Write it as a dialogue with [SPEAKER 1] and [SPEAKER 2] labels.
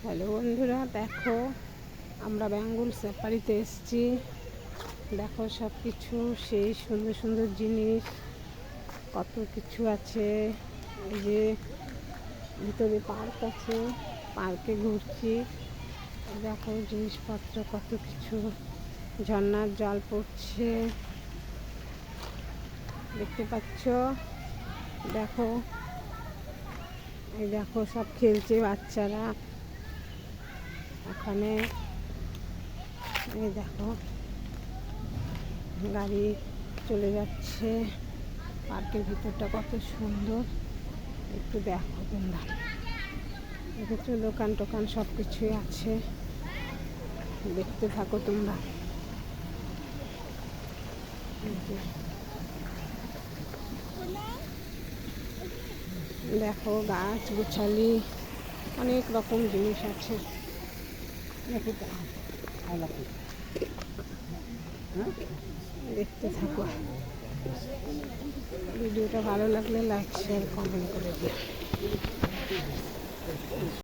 [SPEAKER 1] Hello বন্ধুরা, দেখো আমরা বেঙ্গল সাফারিতে এসেছি। দেখো সব কিছু সেই সুন্দর সুন্দর জিনিস, কত কিছু আছে। এই যে ভিতরে পার্ক আছে, পার্কে ঘুরছি। দেখো জিনিসপত্র কত কিছু, ঝর্ণার জল পড়ছে দেখতে পাচ্ছ। দেখো এই দেখো সব খেলছে বাচ্চারা ওখানে। এই দেখো গাড়ি চলে যাচ্ছে। পার্কের ভিতরটা কত সুন্দর, একটু দেখো তোমরা। দেখেছো দোকান টোকান সব কিছুই আছে, দেখতে থাকো তোমরা। দেখো গাছ গোছালি অনেক রকম জিনিস আছে, দেখতে থাকো। ভিডিওটা ভালো লাগলে লাইক শেয়ার কমেন্ট করে দিও।